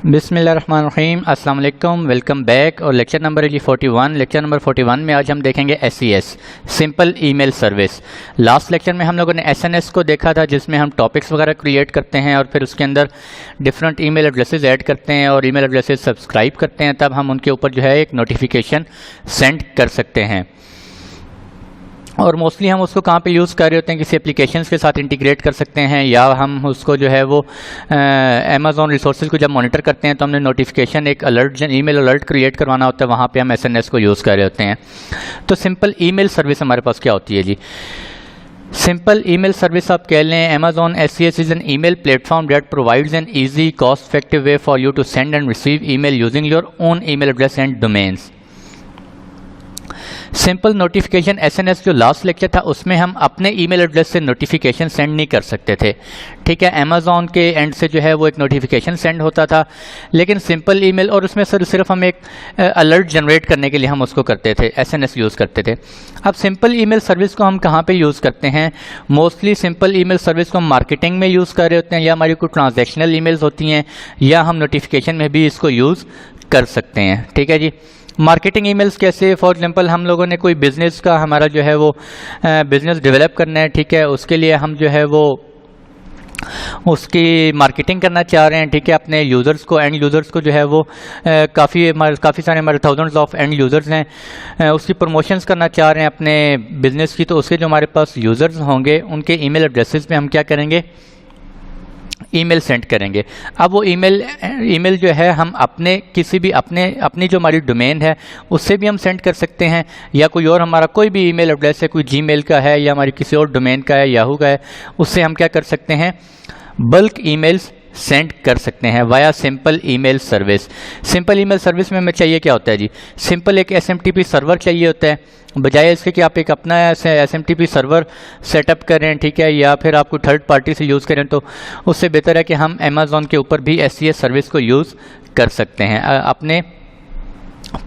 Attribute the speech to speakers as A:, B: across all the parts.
A: बिस्मिल्लाहिर्रहमानिर्रहीम, अस्सलाम वालेकुम, वेलकम बैक। और लेक्चर नंबर है जी 41। लेक्चर नंबर 41 में आज हम देखेंगे SES simple email service. Last lecture में हम लोगों ने SNS को देखा था, जिसमें हम टॉपिक्स वगैरह क्रिएट करते हैं और फिर उसके अंदर डिफरेंट ईमेल एड्रेसेस ऐड करते हैं और ईमेल एड्रेसेस सब्सक्राइब करते हैं, तब हम उनके ऊपर जो है एक नोटिफिकेशन सेंड कर सकते हैं। और मोस्टली हम उसको कहाँ पे यूज़ कर रहे होते हैं, किसी एप्लीकेशंस के साथ इंटीग्रेट कर सकते हैं, या हम उसको जो है वो अमेज़ॉन रिसोर्सेज को जब मॉनिटर करते हैं तो हमने नोटिफिकेशन एक अलर्ट ईमेल अलर्ट क्रिएट करवाना होता है, वहाँ पे हम SNS को यूज़ कर रहे होते हैं। तो सिंपल ईमेल सर्विस हमारे पास क्या होती है जी? सिंपल ईमेल सर्विस आप कह लें, Amazon SES is an email platform that provides an easy cost effective way for you to send and receive email using your own email address and domains. Simple notification SNS जो last lecture था उसमें हम अपने email address से notification send नहीं कर सकते थे, ठीक है। अमेज़ॉन के एंड से जो है वो एक नोटिफिकेशन सेंड होता था, लेकिन सिंपल ईमेल और उसमें सिर्फ हम एक अलर्ट जनरेट करने के लिए हम उसको करते थे, SNS यूज़ करते थे। अब सिंपल ईमेल सर्विस को हम कहाँ पे यूज़ करते हैं? मोस्टली सिंपल ईमेल सर्विस को हम मार्केटिंग में यूज़ कर रहे होते हैं, या हमारी कोई ट्रांजेक्शनल ईमेल्स होती हैं, या हम नोटिफिकेशन में भी इसको यूज़ कर सकते हैं, ठीक है जी। मार्केटिंग ईमेल्स कैसे? फॉर एग्जांपल हम लोगों ने कोई बिज़नेस का हमारा जो है वो बिज़नेस डेवलप करना है, ठीक है, उसके लिए हम जो है वो उसकी मार्केटिंग करना चाह रहे हैं, ठीक है, अपने यूज़र्स को, एंड यूज़र्स को जो है वो काफ़ी सारे हमारे थाउजेंड्स ऑफ एंड यूज़र्स हैं, उसकी प्रमोशंस करना चाह रहे हैं अपने बिज़नेस की। तो उसके जो हमारे पास यूज़र्स होंगे उनके ईमेल एड्रेसेस पे हम क्या करेंगे? ईमेल सेंड करेंगे। अब वो ईमेल जो है हम अपने किसी भी अपनी जो हमारी डोमेन है उससे भी हम सेंड कर सकते हैं, या कोई और हमारा कोई भी ईमेल एड्रेस है, कोई जीमेल का है या हमारी किसी और डोमेन का है, याहू का है, उससे हम क्या कर सकते हैं? बल्क ईमेल्स सेंड कर सकते हैं via simple email service. Simple email service में हमें चाहिए क्या होता है जी? सिंपल एक SMTP सर्वर चाहिए होता है, बजाय इसके कि आप एक अपना SMTP सर्वर सेटअप करें, ठीक है, या फिर आपको थर्ड पार्टी से यूज़ करें। तो उससे बेहतर है कि हम Amazon के ऊपर भी SES सर्विस को यूज़ कर सकते हैं अपने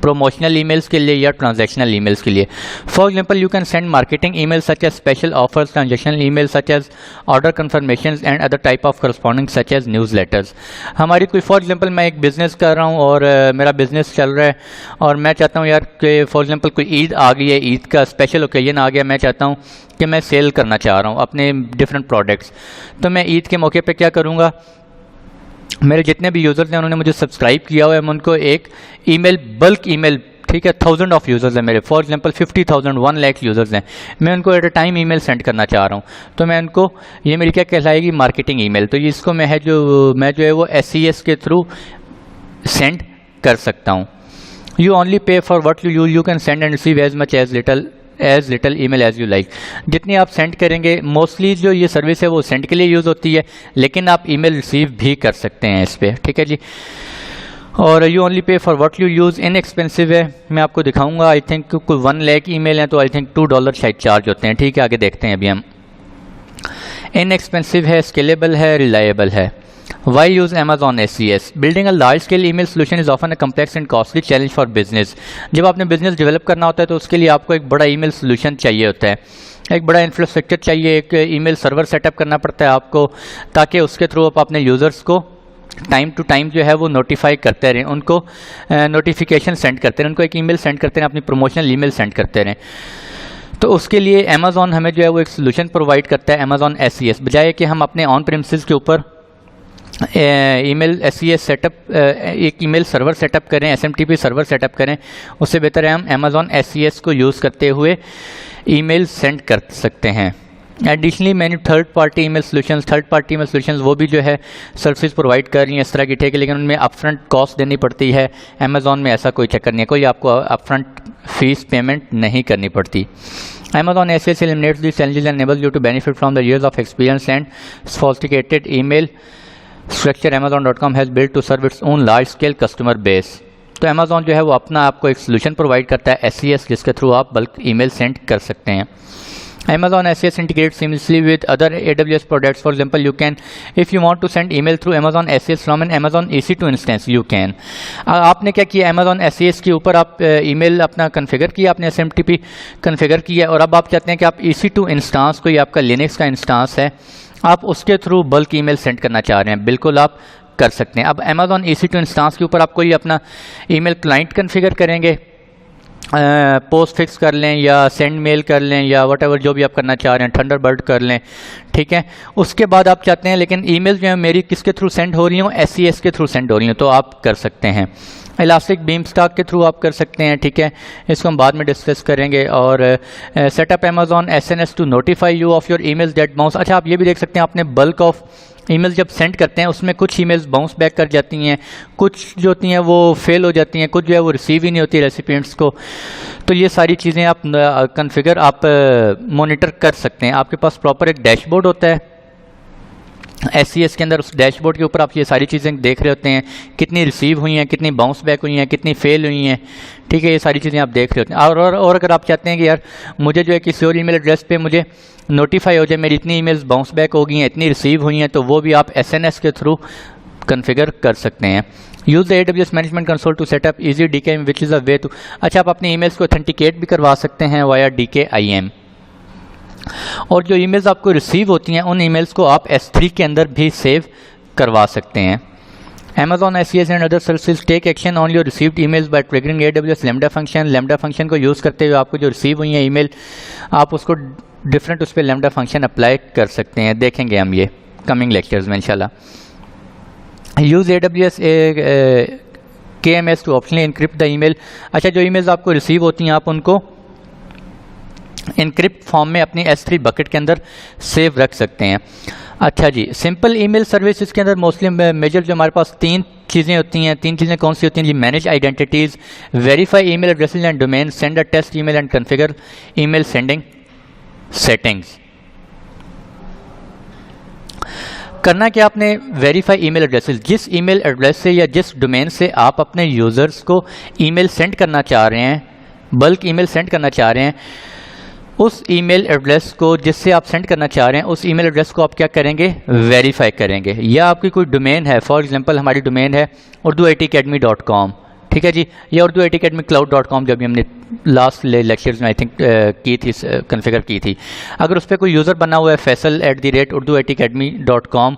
A: प्रोमोशनल ईमेल्स के लिए या ट्रांजैक्शनल ईमेल्स के लिए। For example you can send marketing emails such as special offers, transactional emails such as order confirmations and other type of corresponding such as newsletters. हमारी कोई फॉर एग्जांपल मैं एक business कर रहा हूँ और मेरा बिज़नेस चल रहा है और मैं चाहता हूँ यार कि फॉर एग्जांपल कोई ईद आ गई है, ईद का स्पेशल ओकेजन आ गया, मैं चाहता हूँ कि मैं सेल करना चाह रहा हूँ अपने डिफरेंट प्रोडक्ट्स। तो मैं ईद के मौके पर क्या करूँगा? मेरे जितने भी यूज़र्स हैं उन्होंने मुझे सब्सक्राइब किया हुआ है, मैं उनको एक ईमेल बल्क ईमेल, ठीक है, 1000 ऑफ यूज़र्स हैं मेरे, फॉर एग्जांपल 50,000 1 लाख यूज़र्स हैं, मैं उनको at a time email send करना चाह रहा हूँ। तो मैं उनको, ये मेरी क्या कहलाएगी? Marketing email. तो इसको मैं जो है वो SES के थ्रू सेंड कर सकता हूँ। You only pay for what you can send and receive as much as little email as you like. जितनी आप सेंड करेंगे, मोस्टली जो ये सर्विस है वो सेंड के लिए यूज़ होती है, लेकिन आप ईमेल रिसीव भी कर सकते हैं इस पर, ठीक है जी। और you only pay for what you use, inexpensive है, मैं आपको दिखाऊंगा। आई थिंक कोई 1 लाख ईमेल है तो आई थिंक $2 शायद चार्ज होते हैं, ठीक है, आगे देखते हैं अभी हम। इनएक्सपेंसिव है, स्केलेबल है, रिलायबल है। Why use Amazon SES? Building a large-scale email solution is often a complex and costly challenge for business. जब आपने बिजनेस डेवलप करना होता है तो उसके लिए आपको एक बड़ा ईमेल सोल्यूशन चाहिए होता है, एक बड़ा इंफ्रास्ट्रक्चर चाहिए, एक ईमेल सर्वर सेटअप करना पड़ता है आपको, ताकि उसके थ्रू आप अपने यूज़र्स को टाइम टू टाइम जो है वो नोटिफाई करते रहें, उनको नोटिफिकेशन सेंड करते रहें, उनको एक ईमेल सेंड करते रहें, अपनी प्रमोशनल ईमेल सेंड करते रहें। तो उसके लिए Amazon हमें जो है वो एक सोल्यूशन प्रोवाइड करता है, Amazon SES। बजाय कि हम अपने ऑन प्रीमिसेस के ऊपर ईमेल SES सेटअप, एक ईमेल सर्वर सेटअप करें, SMTP सर्वर सेटअप करें, उससे बेहतर है हम Amazon SES को यूज़ करते हुए ईमेल सेंड कर सकते हैं। एडिशनली मैंने थर्ड पार्टी ईमेल सोल्यूशंस वो भी जो है सर्विस प्रोवाइड कर रही हैं इस तरह की, ठीक है, लेकिन उनमें अपफ्रंट कॉस्ट देनी पड़ती है। Amazon में ऐसा कोई चक्कर नहीं है, कोई आपको अपफ्रंट फीस पेमेंट नहीं करनी पड़ती। Amazon SES eliminates these challenges and enables you to benefit from the years of experience and sophisticated email structure Amazon.com has built to serve its own large scale customer base। तो Amazon जो है वो अपना आपको एक solution provide करता है SES, जिसके थ्रू आप बल्क ईमेल सेंड कर सकते हैं। Amazon SES integrates seamlessly with other AWS products. For example, you can, if you want to send email through Amazon SES from an Amazon EC2 instance, you can। आपने क्या किया? Amazon SES के ऊपर आप email अपना configure किया, आपने SMTP configure किया, और अब आप चाहते हैं कि आप EC2 इंस्टांस, कोई आपका लिनक्स का इंस्टांस है, आप उसके थ्रू बल्क ईमेल सेंड करना चाह रहे हैं। बिल्कुल आप कर सकते हैं। अब Amazon EC2 इंस्टांस के ऊपर आप कोई अपना ईमेल क्लाइंट कॉन्फ़िगर करेंगे, पोस्ट फिक्स कर लें या सेंड मेल कर लें या वट जो भी आप करना चाह रहे हैं, थंडरबर्ड कर लें, ठीक है। उसके बाद आप चाहते हैं लेकिन ईमेल जो है मेरी किसके थ्रू सेंड हो रही हूँ, SES के थ्रू सेंड हो रही हूँ, तो आप कर सकते हैं। इलास्टिक बीमस्टॉक के थ्रू आप कर सकते हैं, ठीक है, इसको हम बाद में डिस्कस करेंगे। और set up Amazon SNS to notify you of your emails that bounce. अच्छा, आप ये भी देख सकते हैं आपने बल्क ऑफ ईमेल जब सेंड करते हैं उसमें कुछ ईमेल्स बाउंस बैक कर जाती हैं, कुछ जो होती हैं वो फेल हो जाती हैं, कुछ जो है वो रिसीव ही नहीं होती रेसिपिएंट्स को। तो ये सारी चीज़ें आप कॉन्फ़िगर आप मॉनिटर कर सकते हैं। आपके पास प्रॉपर एक डैशबोर्ड होता है SES के अंदर, उस डैशबोर्ड के ऊपर आप ये सारी चीज़ें देख रहे होते हैं, कितनी रिसीव हुई हैं, कितनी बाउंस बैक हुई हैं, कितनी फेल हुई हैं, ठीक है, ये सारी चीज़ें आप देख रहे होते हैं। और अगर आप चाहते हैं कि यार मुझे जो है किसी और ईमेल एड्रेस पे मुझे नोटिफाई हो जाए मेरी इतनी ईमेल्स बाउंस बैक हो गई हैं, इतनी रिसीव हुई हैं, तो वो भी आप SNS के थ्रू कॉन्फ़िगर कर सकते हैं। Use the AWS management console to set up easy DKIM which is a way to. अच्छा, आप अपनी ईमेल्स को ऑथेंटिकेट भी करवा सकते हैं वाया DKIM। और जो ईमेल्स आपको रिसीव होती हैं उन ईमेल्स को आप S3 के अंदर भी सेव करवा सकते हैं। Amazon SES and other services take action on your received emails by triggering AWS Lambda function. Lambda function को यूज़ करते हुए आपको जो रिसीव हुई है ईमेल, आप उसको डिफरेंट उस पर लैम्डा फंक्शन अप्लाई कर सकते हैं। देखेंगे हम ये कमिंग लेक्चर्स में इंशाल्लाह। Use AWS KMS to optionally encrypt the email. अच्छा, जो ईमेल्स आपको रिसीव होती हैं आप उनको इनक्रिप्ट फॉर्म में अपनी S3 बकेट के अंदर सेव रख सकते हैं। अच्छा जी, सिंपल ईमेल सर्विस, इसके अंदर मोस्टली मेजर जो हमारे पास तीन चीज़ें होती हैं। तीन चीज़ें कौन सी होती हैं जी? Manage identities, verify email addresses and domain, send a test email and configure email sending settings. करना क्या आपने, वेरीफाई ईमेल एड्रेसेस, जिस ईमेल एड्रेस से या जिस डोमेन से आप अपने यूज़र्स को ईमेल सेंड करना चाह रहे हैं, बल्क ईमेल सेंड करना चाह रहे हैं, उस ईमेल एड्रेस को जिससे आप सेंड करना चाह रहे हैं उस ईमेल एड्रेस को आप क्या करेंगे, वेरीफाई करेंगे। या आपकी कोई डोमेन है, फॉर एग्जांपल हमारी डोमेन है urduitacademy.com, ठीक है जी, या urduitacademycloud.com जो भी हमने लास्ट लेक्चर्स में आई थिंक की थी, कॉन्फ़िगर की थी। अगर उस पर कोई यूज़र बना हुआ है faisal@urduitacademy.com,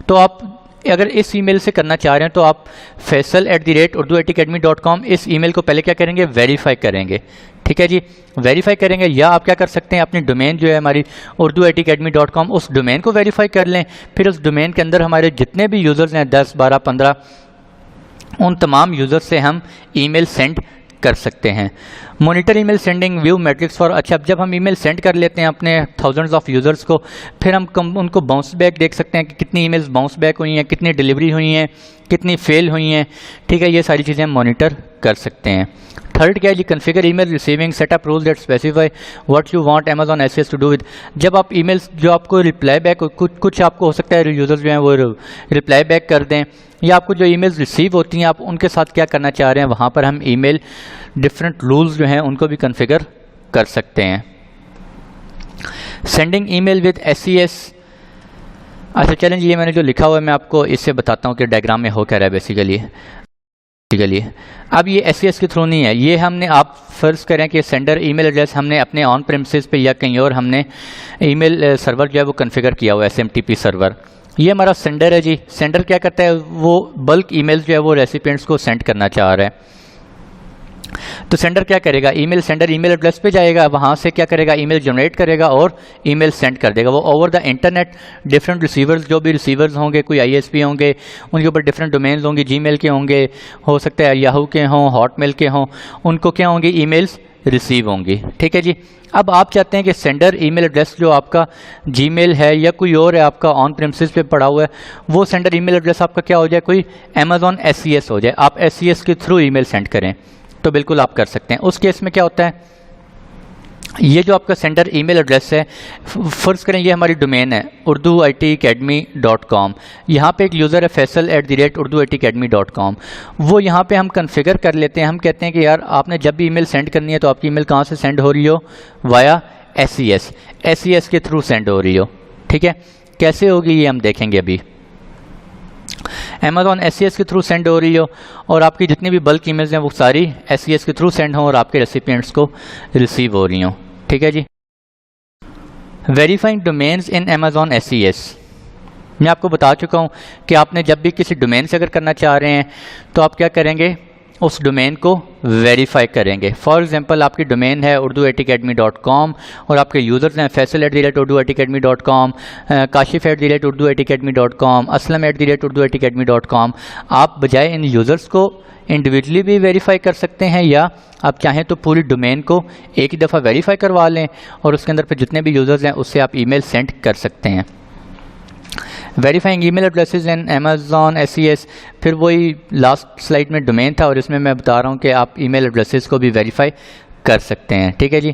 A: तो आप अगर इस ईमेल से करना चाह रहे हैं तो आप faisal@urduitacademy.com इस ईमेल को पहले क्या करेंगे, वेरीफाई करेंगे, ठीक है जी, वेरीफाई करेंगे। या आप क्या कर सकते हैं, अपनी डोमेन जो है हमारी urduitacademy.com, उस डोमेन को वेरीफाई कर लें, फिर उस डोमेन के अंदर हमारे जितने भी यूज़र्स हैं 10, 12, 15, उन तमाम यूज़र्स से हम ईमेल सेंड कर सकते हैं। Monitor email sending, view matrix for. अच्छा, जब हम ईमेल सेंड कर लेते हैं अपने थाउजेंड्स ऑफ यूज़र्स को, फिर हम उनको बाउंस बैक देख सकते हैं कि कितनी ईमेल्स बाउंस बैक हुई हैं, कितनी डिलीवरी हुई हैं, कितनी फेल हुई हैं, ठीक है, ये सारी चीज़ें हम मॉनिटर कर सकते हैं। थर्ड क्या है जी, configure email receiving, setup rule that specify what you want Amazon SES to do with. जब आप ईमेल्स जो आपको रिप्लाई बैक, कुछ आपको हो सकता है यूज़र्स जो हैं वो रिप्लाई बैक कर दें, या आपको जो ईमेल्स रिसीव होती हैं आप उनके साथ क्या करना चाह रहे हैं, वहाँ पर हम ईमेल डिफरेंट रूल्स जो हैं उनको भी कॉन्फ़िगर कर सकते हैं। Sending email with SES। अच्छा चलें जी, ये मैंने जो लिखा हुआ है मैं आपको इससे बताता हूँ कि डायग्राम में हो क्या रहा है बेसिकली। अब ये SES के थ्रू नहीं है, ये हमने, आप फ़र्ज़ करें कि सेंडर ईमेल एड्रेस हमने अपने ऑन प्रेमिसेस पे या कहीं और हमने ईमेल सर्वर जो है वो कॉन्फ़िगर किया हुआ है, SMTP सर्वर। ये हमारा सेंडर है जी। सेंडर क्या करता है, वो बल्क ईमेल्स जो है वो रेसिपिएंट्स को सेंड करना चाह रहा है। तो सेंडर क्या करेगा, ईमेल सेंडर ईमेल एड्रेस पे जाएगा, वहाँ से क्या करेगा, ईमेल जनरेट करेगा और ईमेल सेंड कर देगा। वो over the internet different receivers, जो भी रिसीवर्स होंगे, कोई ISP होंगे, उनके ऊपर डिफरेंट डोमेन्स होंगे, जीमेल के होंगे, हो सकता है याहू के हों, हॉटमेल के हों, उनको क्या होंगी, ईमेल्स रिसीव होंगी, ठीक है जी। अब आप चाहते हैं कि सेंडर ईमेल एड्रेस जो आपका जीमेल है या कोई और है आपका ऑन प्रेमिसेस पे पड़ा हुआ है, वो सेंडर ईमेल एड्रेस आपका क्या हो जाए, कोई Amazon SES हो जाए, आप SES के थ्रू ईमेल सेंड करें, तो बिल्कुल आप कर सकते हैं। उस केस में क्या होता है, ये जो आपका सेंडर ईमेल एड्रेस है, फ़र्ज़ करें ये हमारी डोमेन है urduitacademy.com, यहाँ पे एक यूज़र है faisal@urduitacademy.com, वो यहाँ पे हम कॉन्फ़िगर कर लेते हैं। हम कहते हैं कि यार आपने जब भी ईमेल सेंड करनी है तो आपकी ईमेल कहाँ से सेंड हो रही हो, वाया SES के थ्रू सेंड हो रही हो, ठीक है। कैसे होगी ये हम देखेंगे अभी। Amazon SES के थ्रू सेंड हो रही हो और आपकी जितनी भी बल्क ईमेल्स हैं वो सारी SES के थ्रू सेंड हो और आपके रेसिपिएंट्स को रिसीव हो रही हो, ठीक है जी। Verifying domains in Amazon SES। मैं आपको बता चुका हूँ कि आपने जब भी किसी डोमेन से अगर करना चाह रहे हैं तो आप क्या करेंगे, उस डोमेन को वेरीफाई करेंगे। फॉर एग्जांपल आपकी डोमेन है urduacademy.com और आपके यूज़र्स हैं faisal@urduacademy.com, kashif@urduacademy.com, aslam@urduacademy.com। आप बजाय इन यूज़र्स को इंडिविजुअली भी वेरीफाई कर सकते हैं, या आप चाहें तो पूरी डोमेन को एक ही दफ़ा वेरीफाई करवा लें और उसके अंदर पर जितने भी यूज़र्स हैं उससे आप ईमेल सेंड कर सकते हैं। वेरीफाइंग ईमेल एड्रेसेस इन अमेज़ॉन SES, फिर वही लास्ट स्लाइड में डोमेन था और इसमें मैं बता रहा हूँ कि आप ईमेल एड्रेसेस को भी वेरीफाई कर सकते हैं। ठीक है जी।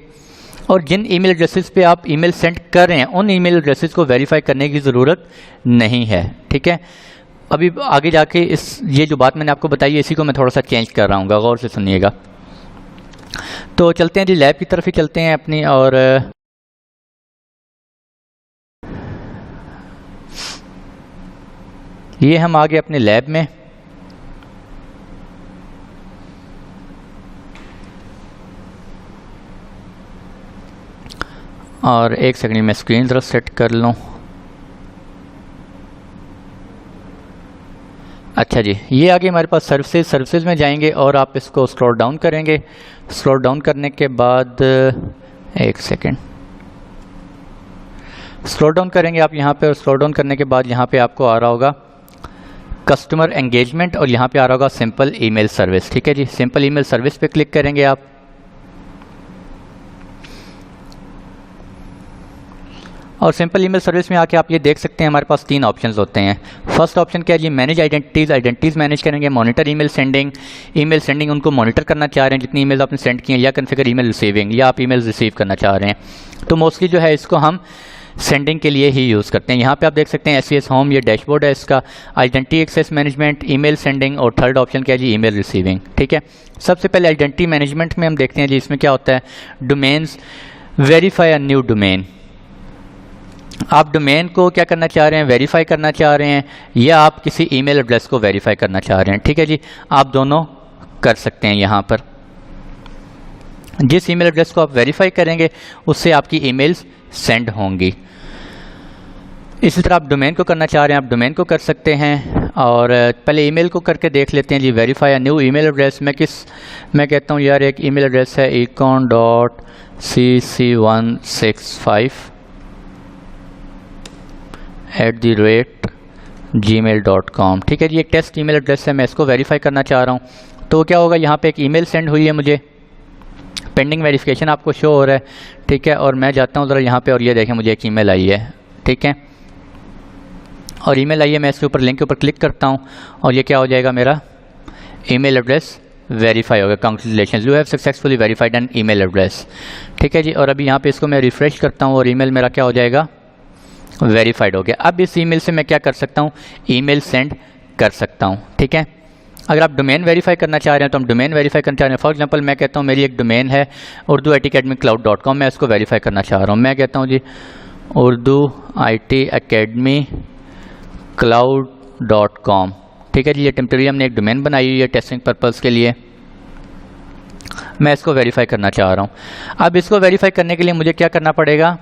A: और जिन ईमेल एड्रेसेस पे आप ईमेल सेंड कर रहे हैं उन ईमेल एड्रेसेस को वेरीफाई करने की ज़रूरत नहीं है। ठीक है, अभी आगे जाके ये जो बात मैंने आपको बताई है इसी को मैं थोड़ा सा चेंज कर रहा हूँ, गौर से सुनिएगा। तो चलते हैं जी, लैब की तरफ ही चलते हैं अपनी। और ये हम आ गए अपने लैब में। और एक सेकंड में स्क्रीन ज़रा सेट कर लूँ। अच्छा जी, ये आगे हमारे पास सर्विसेज में जाएंगे और आप इसको स्क्रॉल डाउन करेंगे। स्क्रॉल डाउन करने के बाद एक सेकंड स्क्रॉल डाउन करेंगे आप यहाँ पे, और स्क्रॉल डाउन करने के बाद यहाँ पे आपको आ रहा होगा कस्टमर एंगेजमेंट और यहाँ पे आ रहा होगा सिंपल ईमेल सर्विस। ठीक है जी, सिंपल ईमेल सर्विस पे क्लिक करेंगे आप। और सिंपल ईमेल सर्विस में आके आप ये देख सकते हैं हमारे पास 3 ऑप्शंस होते हैं। फर्स्ट ऑप्शन क्या है जी, मैनेज आइडेंटिटीज़ मैनेज करेंगे। मॉनिटर ईमेल सेंडिंग उनको मॉनिटर करना चाह रहे हैं जितनी ईमेल आपने सेंड की हैं, या कॉन्फ़िगर ईमेल रिसीविंग, या आप ईमेल रिसीव करना चाह रहे हैं। तो मोस्टली जो है इसको हम सेंडिंग के लिए ही यूज़ करते हैं। यहाँ पे आप देख सकते हैं SES होम, ये डैशबोर्ड है इसका, identity access management, email sending, और थर्ड ऑप्शन क्या है जी, ईमेल रिसीविंग। ठीक है, सबसे पहले आइडेंटिटी मैनेजमेंट में हम देखते हैं जी, इसमें क्या होता है, domains, verify a new domain. आप डोमेन को क्या करना चाह रहे हैं, वेरीफाई करना चाह रहे हैं, या आप किसी ईमेल एड्रेस को वेरीफाई करना चाह रहे हैं। ठीक है जी, आप दोनों कर सकते हैं। यहाँ पर जिस ईमेल एड्रेस को आप वेरीफाई करेंगे उससे आपकी ईमेल्स सेंड होंगी। इसी तरह आप डोमेन को करना चाह रहे हैं, आप डोमेन को कर सकते हैं। और पहले ईमेल को करके देख लेते हैं जी, verify a new email address. मैं कहता हूँ यार एक ईमेल एड्रेस है econ.cc165@gmail.com। ठीक है जी, एक टेस्ट ईमेल एड्रेस है, मैं इसको वेरीफाई करना चाह रहा हूँ। तो क्या होगा, यहाँ पे एक ईमेल सेंड हुई है मुझे, पेंडिंग वेरिफिकेशन आपको शो हो रहा है। ठीक है, और मैं जाता हूँ ज़रा यहाँ पे और ये देखें मुझे एक ईमेल आई है। ठीक है, और ईमेल आई है, मैं इसके ऊपर लिंक के ऊपर क्लिक करता हूँ और ये क्या हो जाएगा, मेरा ईमेल एड्रेस वेरीफाई होगा। Congratulations, you have successfully verified an email address. ठीक है जी, और अभी यहाँ पे इसको मैं रिफ़्रेश करता हूँ और ईमेल मेरा क्या हो जाएगा, वेरीफाइड हो गया। अब इस ईमेल से मैं क्या कर सकता हूँ, ईमेल सेंड कर सकता हूँ। ठीक है, अगर आप डोमेन वेरीफाई करना चाह रहे हैं तो हम डोमेन वेरीफाई करना चाह रहे हैं। फॉर एग्जांपल मैं कहता हूँ मेरी एक डोमेन है urduitacademycloud.com, मैं इसको वेरीफाई करना चाह रहा हूँ। मैं कहता हूँ जी urduitacademycloud.com। ठीक है जी, ये टेम्परेरी हमने एक डोमेन बनाई हुई है टेस्टिंग पर्पज़ के लिए। मैं इसको वेरीफाई करना चाह रहा हूँ। अब इसको वेरीफाई करने के लिए मुझे क्या करना पड़ेगा,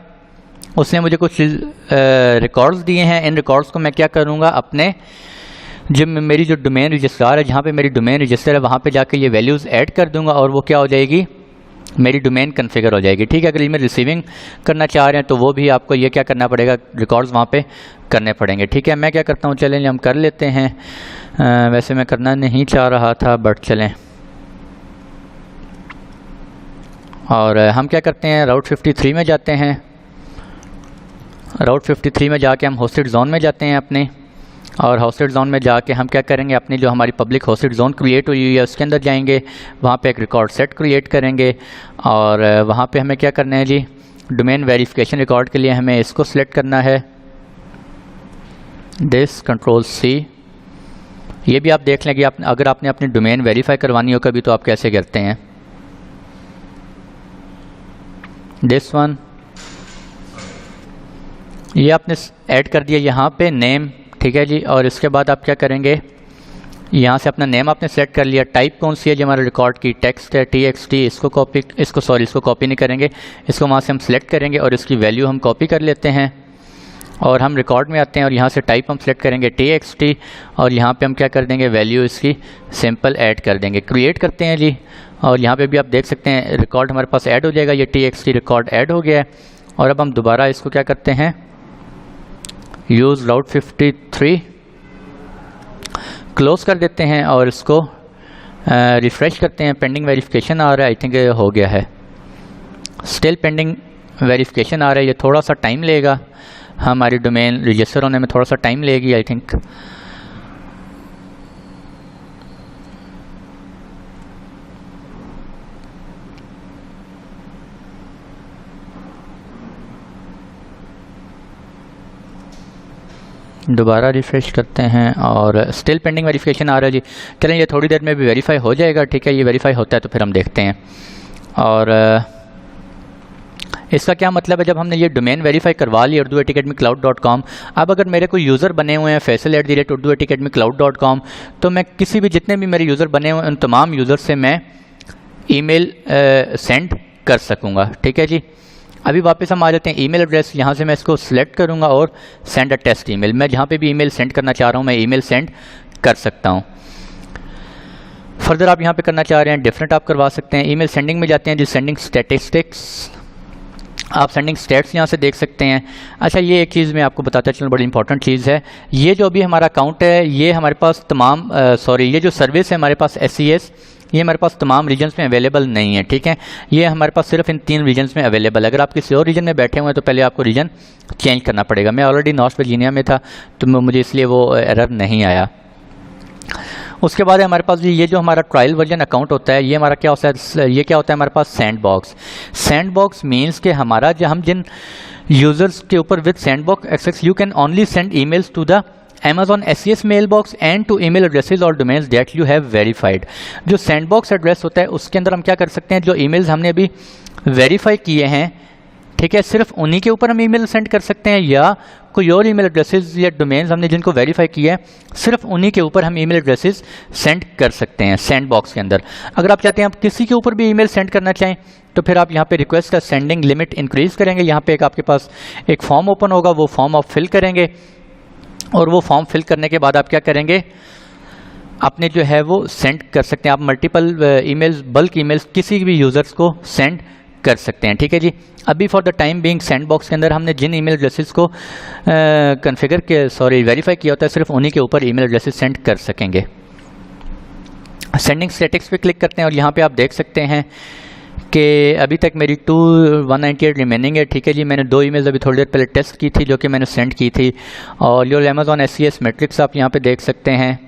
A: उसने मुझे कुछ रिकॉर्ड्स दिए हैं। इन रिकॉर्ड्स को मैं क्या करूँगा, अपने जब मेरी जो डोमेन रजिस्ट्रार है, जहाँ पे मेरी डोमेन रजिस्टर है, वहाँ पे जाके ये वैल्यूज़ ऐड कर दूंगा और वो क्या हो जाएगी, मेरी डोमेन कॉन्फ़िगर हो जाएगी। ठीक है, अगर ईमेल रिसीविंग करना चाह रहे हैं तो वो भी आपको ये क्या करना पड़ेगा, रिकॉर्ड्स वहाँ पे करने पड़ेंगे। ठीक है, मैं क्या करता हूँ, चलें हम कर लेते हैं। वैसे मैं करना नहीं चाह रहा था, बट चलें। और हम क्या करते हैं, राउट 53 में जाते हैं। राउट 53 में जाके हम होस्टेड जोन में जाते हैं अपने, और होस्टेड जोन में जाके हम क्या करेंगे, अपनी जो हमारी पब्लिक होस्टेड जोन क्रिएट हुई है उसके अंदर जाएंगे, वहाँ पे एक रिकॉर्ड सेट क्रिएट करेंगे। और वहाँ पे हमें क्या करना है जी, डोमेन वेरिफिकेशन रिकॉर्ड के लिए हमें इसको सिलेक्ट करना है, दिस Ctrl+C। ये भी आप देख लें कि अगर आपने अपनी डोमेन वेरीफाई करवानी हो कभी तो आप कैसे करते हैं। दिस वन, ये आपने ऐड कर दिया यहाँ पे नेम। ठीक है जी, और इसके बाद आप क्या करेंगे, यहाँ से अपना नेम आपने सेलेक्ट कर लिया। टाइप कौन सी है जो हमारे रिकॉर्ड की, टेक्स्ट है, TXT। इसको कॉपी नहीं करेंगे, इसको वहाँ से हम सिलेक्ट करेंगे और इसकी वैल्यू हम कॉपी कर लेते हैं। और हम रिकॉर्ड में आते हैं और यहाँ से टाइप हम सेलेक्ट करेंगे TXT और यहाँ पे हम क्या कर देंगे, वैल्यू इसकी सिंपल ऐड कर देंगे। क्रिएट करते हैं जी, और यहाँ पे भी आप देख सकते हैं रिकॉर्ड हमारे पास ऐड हो जाएगा। ये TXT रिकॉर्ड ऐड हो गया है। और अब हम दोबारा इसको क्या करते हैं, यूज़ राउट 53 क्लोज कर देते हैं और इसको रिफ़्रेश करते हैं। पेंडिंग वेरिफिकेशन आ रहा है, आई थिंक हो गया है। स्टिल पेंडिंग वेरिफिकेशन आ रहा है, ये थोड़ा सा टाइम लेगा, हमारी डोमेन रजिस्टर होने में थोड़ा सा टाइम लेगी आई थिंक। दोबारा रिफ्रेश करते हैं और स्टिल पेंडिंग वेरिफिकेशन आ रहा है जी। चलें ये थोड़ी देर में भी वेरीफाई हो जाएगा, ठीक है। ये वेरीफाई होता है तो फिर हम देखते हैं। और इसका क्या मतलब है, जब हमने ये डोमेन वेरीफाई करवा लिया urduacademycloud.com, अब अगर मेरे कोई यूज़र बने हुए हैं faisal@urduacademycloud.com, तो मैं किसी भी जितने भी मेरे यूज़र बने हुए हैं उन तमाम यूज़र से मैं ईमेल सेंड कर सकूँगा, ठीक है जी। अभी वापस हम आ जाते हैं ईमेल एड्रेस। यहाँ से मैं इसको सिलेक्ट करूँगा और सेंड अ टेस्ट ईमेल। मैं जहाँ पे भी ईमेल सेंड करना चाह रहा हूँ मैं ईमेल सेंड कर सकता हूँ। फर्दर आप यहाँ पे करना चाह रहे हैं डिफरेंट आप करवा सकते हैं। ईमेल सेंडिंग में जाते हैं जी, सेंडिंग स्टैटिस्टिक्स, आप सेंडिंग स्टेट्स यहाँ से देख सकते हैं। अच्छा ये एक चीज़ मैं आपको बताता चलूँ, बड़ी इंपॉर्टेंट चीज़ है। ये जो अभी हमारा अकाउंट है ये हमारे पास तमाम ये जो सर्विस है हमारे पास SES, ये हमारे पास तमाम रीजन्स में अवेलेबल नहीं है, ठीक है। ये हमारे पास सिर्फ इन 3 रीजन्स में अवेलेबल है। अगर आप किसी और रीजन में बैठे हुए हैं तो पहले आपको रीजन चेंज करना पड़ेगा। मैं ऑलरेडी नॉर्थ वर्जीनिया में था तो मुझे इसलिए वो एरर नहीं आया। उसके बाद हमारे पास ये जो हमारा ट्रायल वर्जन अकाउंट होता है, ये हमारा क्या होता है, ये क्या होता है हमारे पास सैंडबॉक्स। सैंडबॉक्स मीन्स कि हमारा जो हम जिन यूजर्स के ऊपर with sandbox access you can only send emails to the Amazon SES mailbox and to email addresses or domains that you have verified। जो सैंडबॉक्स एड्रेस होता है उसके अंदर हम क्या कर सकते हैं, जो ईमेल्स हमने अभी वेरीफाई किए हैं, ठीक है, सिर्फ उन्हीं के ऊपर हम ईमेल सेंड कर सकते हैं, या कोई और ईमेल एड्रेसेस या डोमेन्स हमने जिनको वेरीफाई किया है सिर्फ उन्हीं के ऊपर हम ईमेल एड्रेसेस सेंड कर सकते हैं सैंडबॉक्स के अंदर। अगर आप चाहते हैं आप किसी के ऊपर भी ईमेल सेंड करना चाहें तो फिर आप यहाँ पे रिक्वेस्ट का सेंडिंग लिमिट इंक्रीज करेंगे। यहाँ पे आपके पास एक फॉर्म ओपन होगा, वो फॉर्म आप फिल करेंगे और वो फॉर्म फिल करने के बाद आप क्या करेंगे, अपने जो है वो सेंड कर सकते हैं। आप मल्टीपल ईमेल्स, बल्क ईमेल्स किसी भी यूज़र्स को सेंड कर सकते हैं, ठीक है जी। अभी for the time being sandbox के अंदर हमने जिन ईमेल एड्रेसेस को वेरीफाई किया होता है सिर्फ उन्हीं के ऊपर ईमेल एड्रेसेस सेंड कर सकेंगे। सेंडिंग स्टैटिक्स पे क्लिक करते हैं और यहाँ पे आप देख सकते हैं कि अभी तक मेरी 198 रिमेनिंग है, ठीक है जी। मैंने 2 ईमेल्स अभी थोड़ी देर पहले टेस्ट की थी जो कि मैंने सेंड की थी। और योर Amazon SES मैट्रिक्स आप यहाँ पे देख सकते हैं।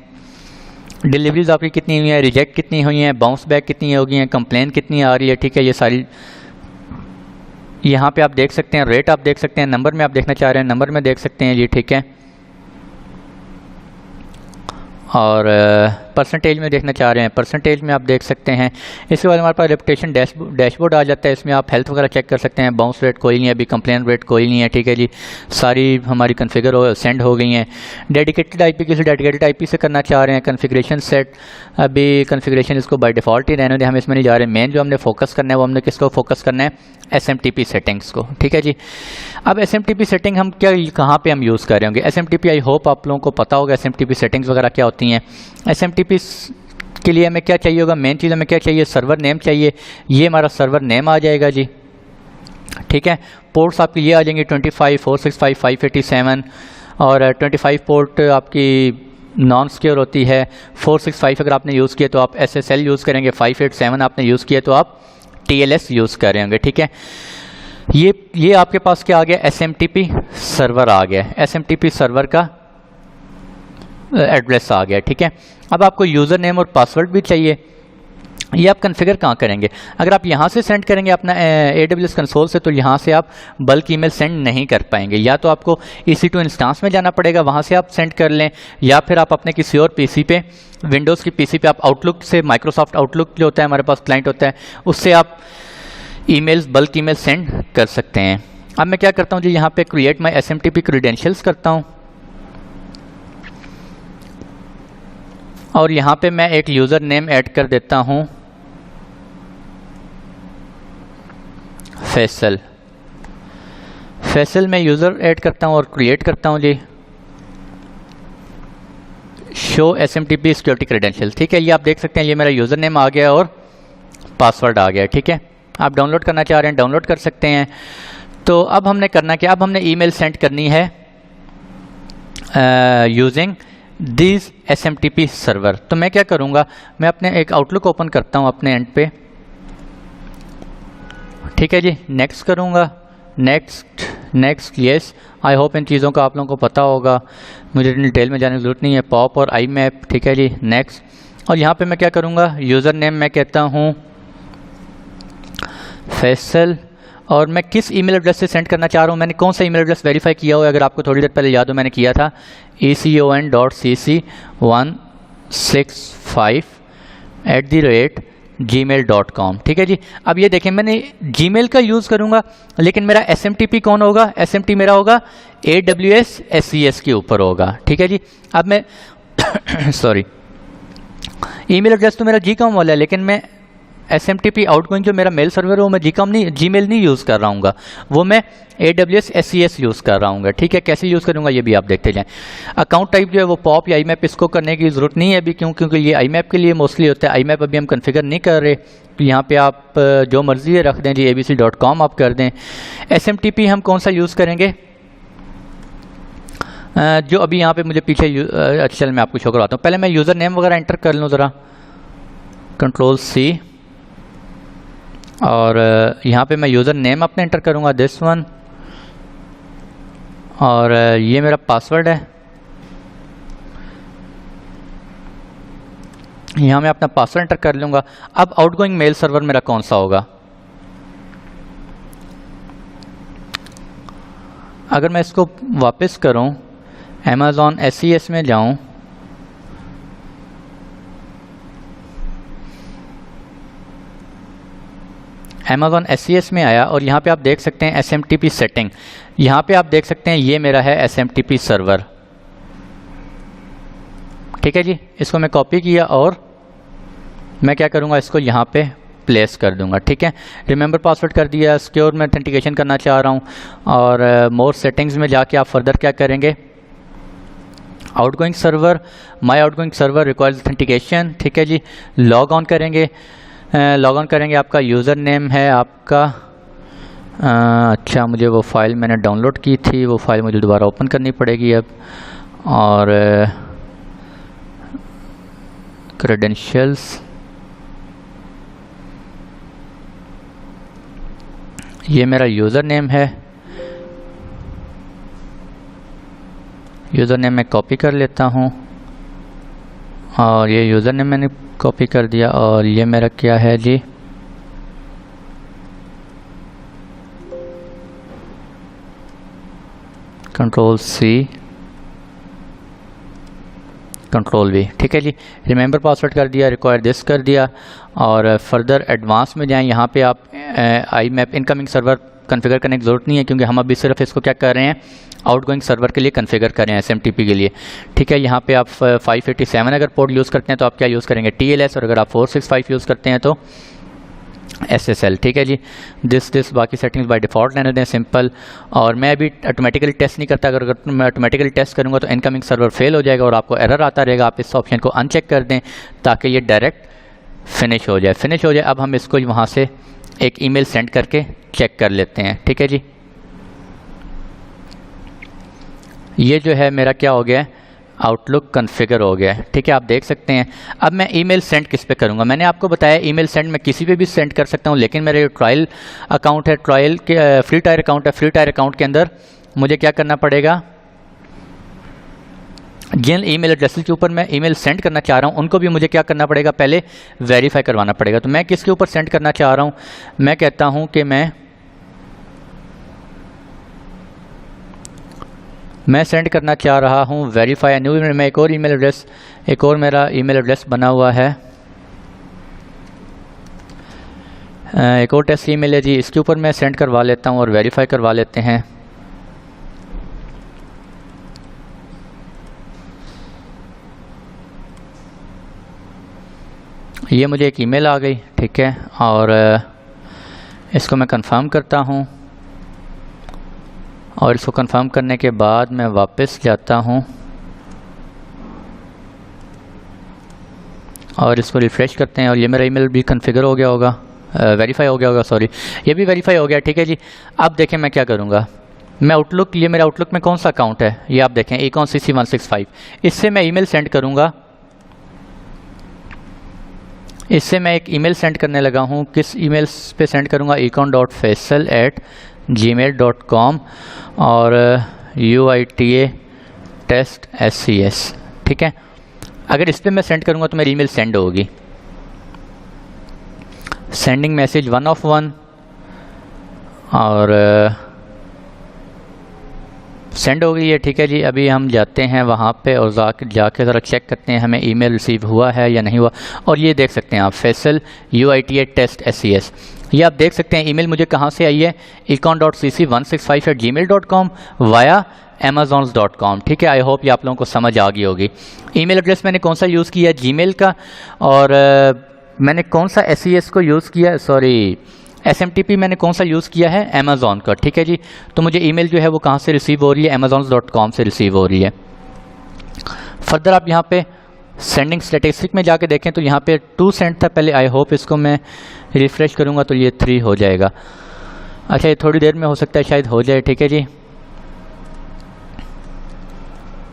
A: डिलीवरीज आपकी कितनी हुई हैं, रिजेक्ट कितनी हुई हैं, बाउंस बैक कितनी हो गई हैं, कंप्लेन कितनी आ रही है, ठीक है। ये सारी यहाँ पे आप देख सकते हैं। रेट आप देख सकते हैं, नंबर में आप देखना चाह रहे हैं नंबर में देख सकते हैं जी, ठीक है। और परसेंटेज में देखना चाह रहे हैं परसेंटेज में आप देख सकते हैं। इसके बाद हमारे पास रेपुटेशन डैशबोर्ड आ जाता है। इसमें आप हेल्थ वगैरह चेक कर सकते हैं। बाउंस रेट कोई नहीं है, अभी कंप्लेन रेट कोई नहीं है, ठीक है जी। सारी हमारी कॉन्फ़िगर सेंड हो गई हैं। डेडिकेटेड आईपी किसी डेडिकेटेड आईपी से करना चाह रहे हैं। कॉन्फ़िगरेशन सेट, अभी कॉन्फ़िगरेशन इसको बाय डिफ़ॉल्ट ही रहने दें, हम इसमें नहीं जा रहे। मेन जो हमने फोकस करना है वो हमने किसको फोकस करना है, SMTP सेटिंग्स को, ठीक है जी। अब SMTP सेटिंग हम कहाँ पे हम यूज़ कर रहे होंगे। SMTP आई होप आप लोगों को पता होगा SMTP सेटिंग्स वगैरह क्या होती हैं। SMTP के लिए हमें क्या चाहिए होगा, मेन चीज़ हमें क्या चाहिए, सर्वर नेम चाहिए। ये हमारा सर्वर नेम आ जाएगा जी, ठीक है। पोर्ट्स आपकी ये आ जाएंगे 25, 465, 587 और 25 पोर्ट आपकी नॉन सिक्योर होती है। 465 अगर आपने यूज़ किया तो आप SSL यूज़ करेंगे। 587 आपने यूज़ किया तो आप TLS यूज़ कर रहे होंगे, ठीक है। ये आपके पास क्या आ गया, SMTP सर्वर आ गया। SMTP सर्वर का एड्रेस आ गया, ठीक है। अब आपको यूज़र नेम और पासवर्ड भी चाहिए। ये आप कॉन्फ़िगर कहाँ करेंगे, अगर आप यहाँ से सेंड करेंगे अपना AWS कंसोल से तो यहाँ से आप बल्क ईमेल सेंड नहीं कर पाएंगे। या तो आपको EC2 इंस्टांस में जाना पड़ेगा, वहाँ से आप सेंड कर लें, या फिर आप अपने किसी और PC पे, विंडोज़ की PC पे आप आउटलुक से, माइक्रोसॉफ्ट आउटलुक जो होता है हमारे पास क्लाइंट होता है, उससे आप ईमेल्स, बल्क ईमेल सेंड कर सकते हैं। अब मैं क्या करता हूँ जी, यहाँ पे क्रिएट माई SMTP क्रीडेंशियल्स करता हूँ और यहाँ पे मैं एक यूज़र नेम ऐड कर देता हूँ फैसल में यूज़र ऐड करता हूँ और क्रिएट करता हूँ जी, शो SMTP सिक्योरिटी क्रेडेंशियल। ठीक है, ये आप देख सकते हैं, ये मेरा यूज़र नेम आ गया और पासवर्ड आ गया। ठीक है, आप डाउनलोड करना चाह रहे हैं डाउनलोड कर सकते हैं। तो अब हमने करना क्या, अब हमने ईमेल सेंड करनी है यूजिंग दिस SMTP सर्वर। तो मैं क्या करूँगा, मैं अपने एक आउटलुक ओपन करता हूँ अपने एंड पे। ठीक है जी, नेक्स्ट करूँगा, नेक्स्ट येस। आई होप इन चीज़ों का आप लोगों को पता होगा, मुझे डिटेल में जाने की ज़रूरत नहीं है। पॉप और IMAP। ठीक है जी, नेक्स्ट। और यहाँ पे मैं क्या करूँगा, यूज़र नेम मैं कहता हूँ फैसल, और मैं किस ईमेल एड्रेस से सेंड करना चाह रहा हूँ, मैंने कौन सा ईमेल एड्रेस वेरीफाई किया हुआ है। अगर आपको थोड़ी देर पहले याद हो, मैंने किया था econ.cc165@gmail.com। ठीक है जी, अब ये देखें, मैंने Gmail का यूज़ करूँगा, लेकिन मेरा SMTP कौन होगा, SMTP मेरा होगा AWS SES के ऊपर होगा। ठीक है जी, अब मैं सॉरी, ईमेल एड्रेस तो मेरा Gcom वाला है, लेकिन मैं SMTP आउटगोइंग जो मेरा मेल सर्वर है वो मैं Gmail नहीं यूज़ कर रहा हूँ, वो मैं AWS SES यूज़ कर रहा हूँ। ठीक है, कैसे यूज़ करूँगा ये भी आप देखते जाएं। अकाउंट टाइप जो है वो पॉप या IMAP, इसको करने की ज़रूरत नहीं है अभी, क्योंकि ये IMAP के लिए मोस्टली होता है। IMAP अभी हम कन्फिगर नहीं कर रहे, तो यहाँ पे आप जो मर्जी है रख दें जी, abc.com आप कर दें। SMTP हम कौन सा यूज़ करेंगे, जो अभी यहाँ पे मुझे पीछे चल मैं आपको शो करवाता हूँ। पहले मैं यूज़र नेम वगैरह एंटर कर लूँ ज़रा, Ctrl+C, और यहाँ पे मैं यूज़र नेम अपने एंटर करूँगा, दिस वन, और ये मेरा पासवर्ड है। यहाँ मैं अपना पासवर्ड एंटर कर लूँगा। अब आउटगोइंग मेल सर्वर मेरा कौन सा होगा, अगर मैं इसको वापस करूँ, Amazon SES में जाऊँ, Amazon SES में आया और यहाँ पे आप देख सकते हैं SMTP सेटिंग, यहाँ पे आप देख सकते हैं ये मेरा है SMTP सर्वर। ठीक है जी, इसको मैं कॉपी किया और मैं क्या करूँगा, इसको यहाँ पे प्लेस कर दूँगा। ठीक है, रिमेंबर पासवर्ड कर दिया, सिक्योर में ऑथेंटिकेशन करना चाह रहा हूँ, और मोर सेटिंग्स में जाके आप फर्दर क्या करेंगे, आउटगोइंग सर्वर, माई आउटगोइंग सर्वर रिक्वायर्स ऑथेंटिकेशन। ठीक है जी, लॉग ऑन करेंगे, आपका यूज़र नेम है आपका, अच्छा मुझे वो फाइल मैंने डाउनलोड की थी, वो फाइल मुझे दोबारा ओपन करनी पड़ेगी अब, और क्रेडेंशियल्स, ये मेरा यूज़र नेम है, यूज़र नेम मैं कॉपी कर लेता हूँ, और ये यूज़र नेम मैंने कॉपी कर दिया, और ये मेरा क्या है जी, Ctrl+C, Ctrl+V। ठीक है जी, रिमेंबर पासवर्ड कर दिया, रिक्वायर दिस कर दिया, और फर्दर एडवांस में जाएं। यहाँ पे आप IMAP इनकमिंग सर्वर कॉन्फ़िगर करने की ज़रूरत नहीं है, क्योंकि हम अभी सिर्फ इसको क्या कर रहे हैं, आउटगोइंग सर्वर के लिए कॉन्फ़िगर कर रहे हैं, SMTP के लिए। ठीक है, यहाँ पे आप 587 अगर पोर्ट यूज़ करते हैं तो आप क्या यूज़ करेंगे, TLS, और अगर आप 465 यूज़ करते हैं तो SSL। ठीक है जी, दिस बाकी सेटिंग्स बाय डिफ़ॉल्ट रहने दें सिंपल, और मैं अभी ऑटोमेटिकली टेस्ट नहीं करता। अगर मैं ऑटोमेटिकली टेस्ट करूँगा तो इनकमिंग सर्वर फेल हो जाएगा और आपको एरर आता रहेगा। आप इस ऑप्शन को अनचेक कर दें ताकि ये डायरेक्ट फिनिश हो जाए। अब हम इसको वहाँ से एक ईमेल सेंड करके चेक कर लेते हैं। ठीक है जी, ये जो है मेरा क्या हो गया है, आउटलुक कॉन्फ़िगर हो गया है। ठीक है, आप देख सकते हैं। अब मैं ईमेल सेंड किस पे करूँगा, मैंने आपको बताया ईमेल सेंड मैं किसी पे भी सेंड कर सकता हूँ, लेकिन मेरा जो ट्रायल अकाउंट है, ट्रायल के फ्री टायर अकाउंट है, फ्री टायर अकाउंट के अंदर मुझे क्या करना पड़ेगा, जिन ईमेल एड्रेसेस के ऊपर मैं ईमेल सेंड करना चाह रहा हूँ उनको भी मुझे क्या करना पड़ेगा, पहले वेरीफाई करवाना पड़ेगा। तो मैं किसके ऊपर सेंड करना चाह रहा हूँ, मैं कहता हूँ कि मैं सेंड करना चाह रहा हूँ वेरीफाई न्यू। मैं एक और ईमेल एड्रेस, एक और मेरा ईमेल एड्रेस बना हुआ है, एक और टेस्ट ईमेल है जी, इसके ऊपर मैं सेंड करवा लेता हूँ और वेरीफाई करवा लेते हैं। ये मुझे एक ईमेल आ गई। ठीक है, और इसको मैं कंफर्म करता हूँ, और इसको कंफर्म करने के बाद मैं वापस जाता हूँ और इसको रिफ़्रेश करते हैं और ये मेरा ईमेल भी कॉन्फ़िगर हो गया होगा, वेरीफाई हो गया होगा, सॉरी ये भी वेरीफाई हो गया। ठीक है जी, अब देखें मैं क्या करूँगा। मैं आउटलुक, ये मेरा आउटलुक में कौन सा अकाउंट है, ये आप देखें econ cc165, इससे मैं ईमेल सेंड करूँगा। इससे मैं एक ईमेल सेंड करने लगा हूँ। किस ईमेल पे सेंड करूँगा, econ.faisal@gmail.com और UITA टेस्ट SCS। ठीक है, अगर इस पर मैं सेंड करूँगा तो मेरी ईमेल सेंड होगी। सेंडिंग मैसेज 1 of 1 और सेंड हो गई है। ठीक है जी, अभी हम जाते हैं वहाँ पे और जाके ज़रा चेक करते हैं हमें ईमेल रिसीव हुआ है या नहीं हुआ। और ये देख सकते हैं आप, फैसल UITA टेस्ट SCS, ये आप देख सकते हैं ईमेल मुझे कहाँ से आई है, econ.cc165@gmail.com वाया amazons.com। ठीक है, आई होप ये आप लोगों को समझ आ गई होगी। ईमेल एड्रेस मैंने कौन सा यूज़ किया है, जीमेल का, और मैंने कौन सा SCS को यूज़ किया, सॉरी SMTP मैंने कौन सा यूज़ किया है, अमेज़ॉन का। ठीक है जी, तो मुझे ईमेल जो है वो कहाँ से रिसीव हो रही है, amazons.com से रिसीव हो रही है। फर्दर आप यहाँ पे सेंडिंग स्टैटिस्टिक में जाके देखें तो यहाँ पे 2 सेंड था पहले। आई होप इसको मैं रिफ़्रेश करूँगा तो ये 3 हो जाएगा। अच्छा, ये थोड़ी देर में हो सकता है शायद हो जाए। ठीक है जी,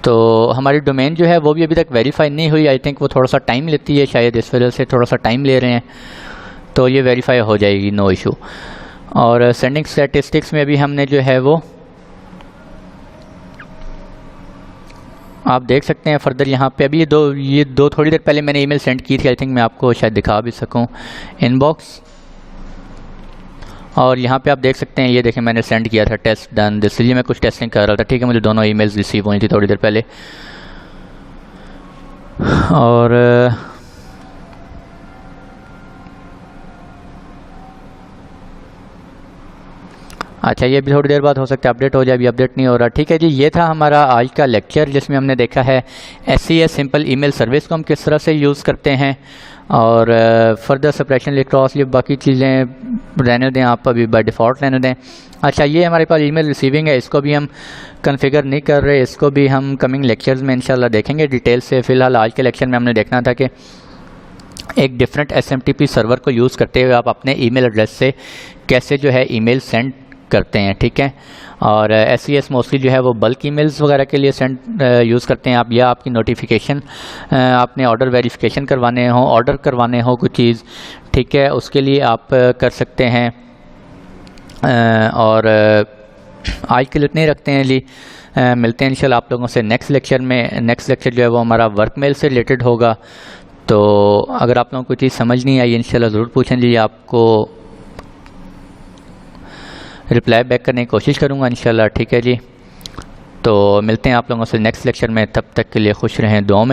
A: तो हमारी डोमेन जो है वो भी अभी तक वेरीफाई नहीं हुई। आई थिंक वो थोड़ा सा टाइम लेती है, शायद इस वजह से थोड़ा सा टाइम ले रहे हैं, तो ये वेरीफाई हो जाएगी, नो इशू। और सेंडिंग स्टैटिस्टिक्स में भी हमने जो है वो आप देख सकते हैं फर्दर यहाँ पे अभी ये दो थोड़ी देर पहले मैंने ईमेल सेंड की थी। आई थिंक मैं आपको शायद दिखा भी सकूँ, इनबॉक्स, और यहाँ पे आप देख सकते हैं, ये देखें मैंने सेंड किया था, टेस्ट डन दिस, इसलिए मैं कुछ टेस्टिंग कर रहा था। ठीक है, मुझे दोनों ईमेल्स रिसीव हुई थी थोड़ी देर पहले। और अच्छा, ये भी थोड़ी देर बाद हो सकता है अपडेट हो जाए, अभी अपडेट नहीं हो रहा। ठीक है जी, ये था हमारा आज का लेक्चर जिसमें हमने देखा है SCS सिंपल ईमेल सर्विस को हम किस तरह से यूज़ करते हैं, और फर्दर सेपरेशन लिक्रॉस, ये बाकी चीज़ें रहने दें, आप अभी बाय डिफ़ॉल्ट रहने दें। अच्छा, ये हमारे पास ईमेल रिसीविंग है, इसको भी हम कॉन्फ़िगर नहीं कर रहे, इसको भी हम कमिंग लेक्चर्स में इंशाल्लाह देखेंगे डिटेल से। फ़िलहाल आज के लेक्चर में हमने देखना था कि एक डिफरेंट SMTP सर्वर को यूज़ करते हुए आप अपने ईमेल एड्रेस से कैसे जो है ईमेल सेंड करते हैं। ठीक है, और SCS मोस्टली जो है वो बल्क ईमेल्स वगैरह के लिए सेंड यूज़ करते हैं आप, या आपकी नोटिफिकेशन आपने ऑर्डर वेरिफिकेशन करवाने हो, ऑर्डर करवाने हो कुछ चीज़, ठीक है, उसके लिए आप कर सकते हैं। और आज के लिए इतने रखते हैं जी, मिलते हैं इंशाल्लाह आप लोगों से नेक्स्ट लेक्चर में। नेक्स्ट लेक्चर जो है वो हमारा वर्क मेल से रिलेटेड होगा, तो अगर आप लोगों को कोई चीज़ समझ नहीं आई इंशाल्लाह ज़रूर पूछें जी, आपको रिप्लाई बैक करने की कोशिश करूँगा इंशाल्लाह। ठीक है जी, तो मिलते हैं आप लोगों से नेक्स्ट लेक्चर में, तब तक के लिए खुश रहें, दुआ में।